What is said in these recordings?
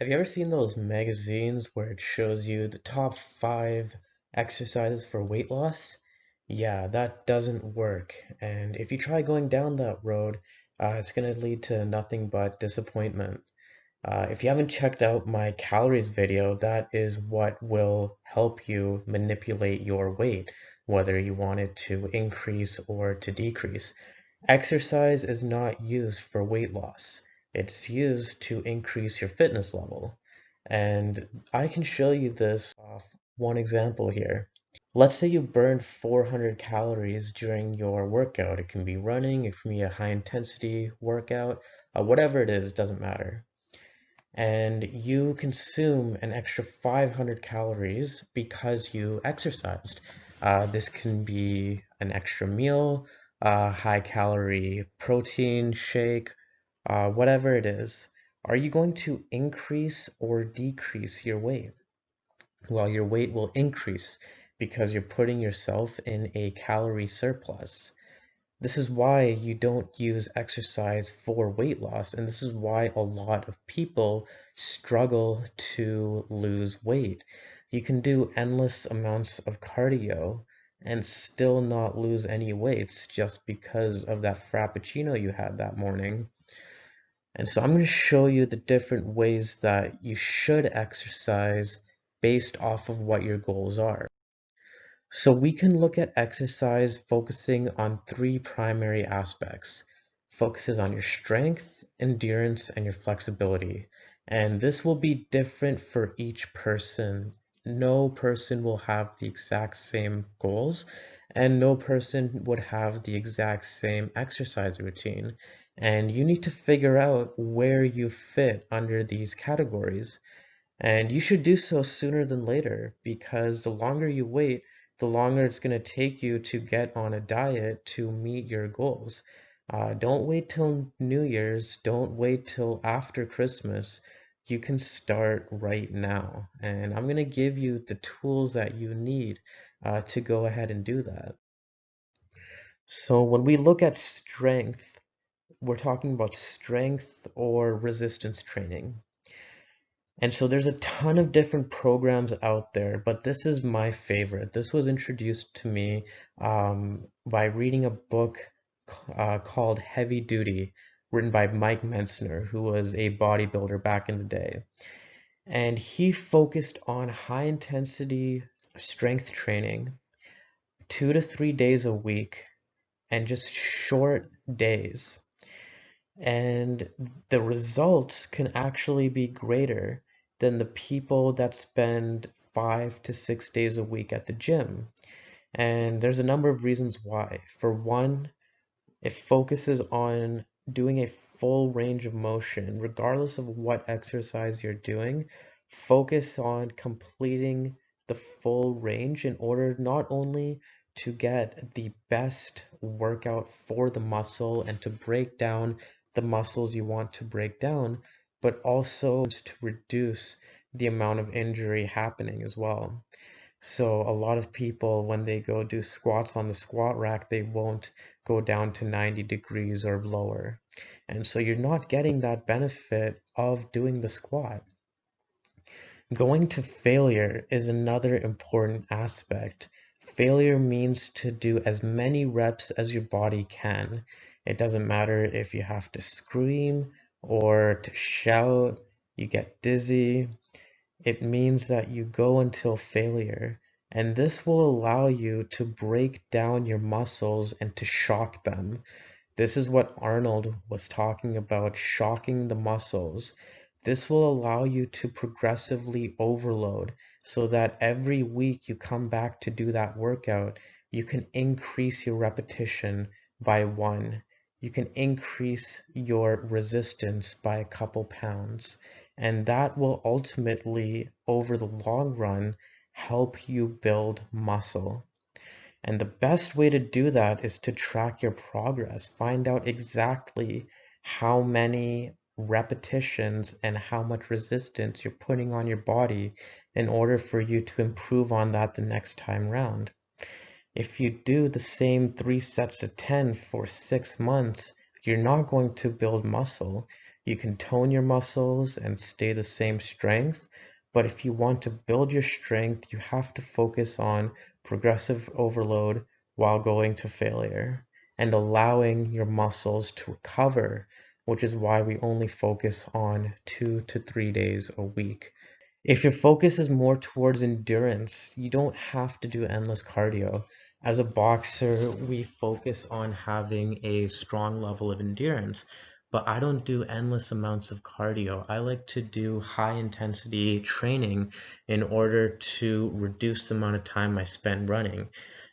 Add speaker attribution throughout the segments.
Speaker 1: Have you ever seen those magazines where it shows you the top 5 exercises for weight loss? Yeah, that doesn't work. And if you try going down that road, it's going to lead to nothing but disappointment. If you haven't checked out my calories video, that is what will help you manipulate your weight, whether you want it to increase or to decrease. Exercise is not used for weight loss. It's used to increase your fitness level. And I can show you this off one example here. Let's say you burned 400 calories during your workout. It can be running, it can be a high intensity workout, whatever it is, doesn't matter. And you consume an extra 500 calories because you exercised. This can be an extra meal, a high calorie protein shake, whatever it is. Are you going to increase or decrease your weight? Well, your weight will increase because you're putting yourself in a calorie surplus. This is why you don't use exercise for weight loss, and this is why a lot of people struggle to lose weight. You can do endless amounts of cardio and still not lose any weights just because of that frappuccino you had that morning. And so I'm going to show you the different ways that you should exercise based off of what your goals are. So we can look at exercise focusing on 3 primary aspects. Focuses on your strength, endurance, and your flexibility. And this will be different for each person. No person will have the exact same goals, and no person would have the exact same exercise routine. And you need to figure out where you fit under these categories. And you should do so sooner than later because the longer you wait, the longer it's going to take you to get on a diet to meet your goals. Don't wait till New Year's. Don't wait till after Christmas. You can start right now. And I'm going to give you the tools that you need to go ahead and do that. So when we look at strength, we're talking about strength or resistance training. And so there's a ton of different programs out there, but this is my favorite. This was introduced to me by reading a book called Heavy Duty, written by Mike Mentzner, who was a bodybuilder back in the day. And he focused on high intensity strength training, 2 to 3 days a week, and just short days. And the results can actually be greater than the people that spend 5 to 6 days a week at the gym. And there's a number of reasons why. For one, it focuses on doing a full range of motion, regardless of what exercise you're doing. Focus on completing the full range in order not only to get the best workout for the muscle and to break down the muscles you want to break down, but also to reduce the amount of injury happening as well. So a lot of people, when they go do squats on the squat rack, they won't go down to 90 degrees or lower. And so you're not getting that benefit of doing the squat. Going to failure is another important aspect. Failure means to do as many reps as your body can. It doesn't matter if you have to scream or to shout, you get dizzy. It means that you go until failure, and this will allow you to break down your muscles and to shock them. This is what Arnold was talking about, shocking the muscles. This will allow you to progressively overload so that every week you come back to do that workout, you can increase your repetition by 1. You can increase your resistance by a couple pounds. And that will ultimately, over the long run, help you build muscle. And the best way to do that is to track your progress. Find out exactly how many repetitions and how much resistance you're putting on your body in order for you to improve on that the next time round. If you do the same 3 sets of 10 for 6 months, you're not going to build muscle. You can tone your muscles and stay the same strength, but if you want to build your strength, you have to focus on progressive overload while going to failure and allowing your muscles to recover, which is why we only focus on 2 to 3 days a week. If your focus is more towards endurance, you don't have to do endless cardio. As a boxer, we focus on having a strong level of endurance, but I don't do endless amounts of cardio. I like to do high intensity training in order to reduce the amount of time I spend running.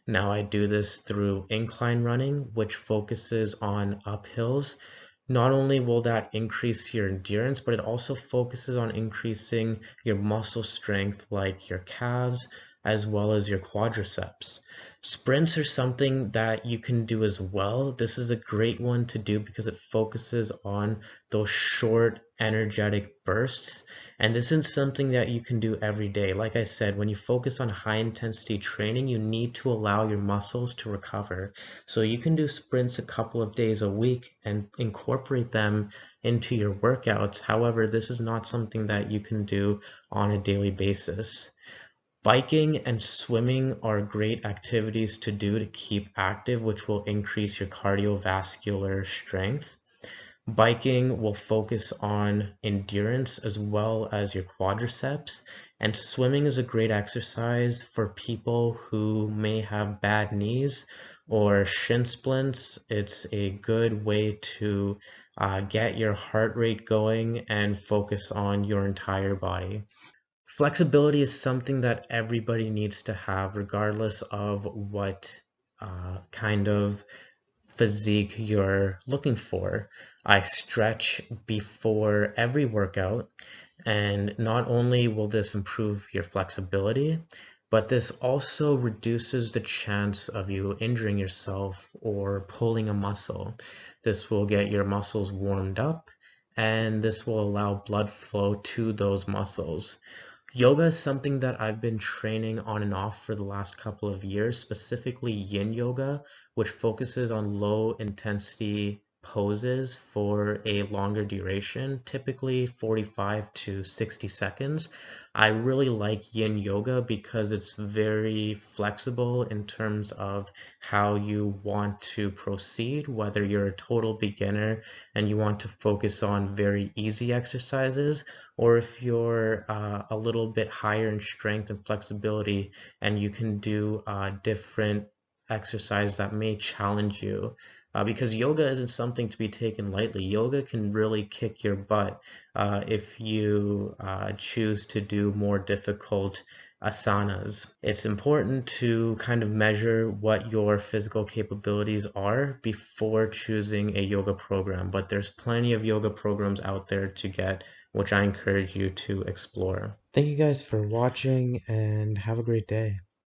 Speaker 1: Now, I do this through incline running, which focuses on uphills. Not only will that increase your endurance, but it also focuses on increasing your muscle strength, like your calves as well as your quadriceps. Sprints are something that you can do as well. This is a great one to do because it focuses on those short, energetic bursts. And this isn't something that you can do every day. Like I said, when you focus on high intensity training, you need to allow your muscles to recover. So you can do sprints a couple of days a week and incorporate them into your workouts. However, this is not something that you can do on a daily basis. Biking and swimming are great activities to do to keep active, which will increase your cardiovascular strength. Biking will focus on endurance as well as your quadriceps, and swimming is a great exercise for people who may have bad knees or shin splints. It's a good way to get your heart rate going and focus on your entire body. Flexibility is something that everybody needs to have, regardless of what kind of physique you're looking for. I stretch before every workout, and not only will this improve your flexibility, but this also reduces the chance of you injuring yourself or pulling a muscle. This will get your muscles warmed up, and this will allow blood flow to those muscles. Yoga is something that I've been training on and off for the last couple of years, specifically yin yoga, which focuses on low intensity poses for a longer duration, typically 45 to 60 seconds. I really like yin yoga because it's very flexible in terms of how you want to proceed, whether you're a total beginner and you want to focus on very easy exercises, or if you're a little bit higher in strength and flexibility and you can do different exercise that may challenge you. Because yoga isn't something to be taken lightly. Yoga can really kick your butt if you choose to do more difficult asanas. It's important to kind of measure what your physical capabilities are before choosing a yoga program, but there's plenty of yoga programs out there to get, which I encourage you to explore. Thank you guys for watching and have a great day.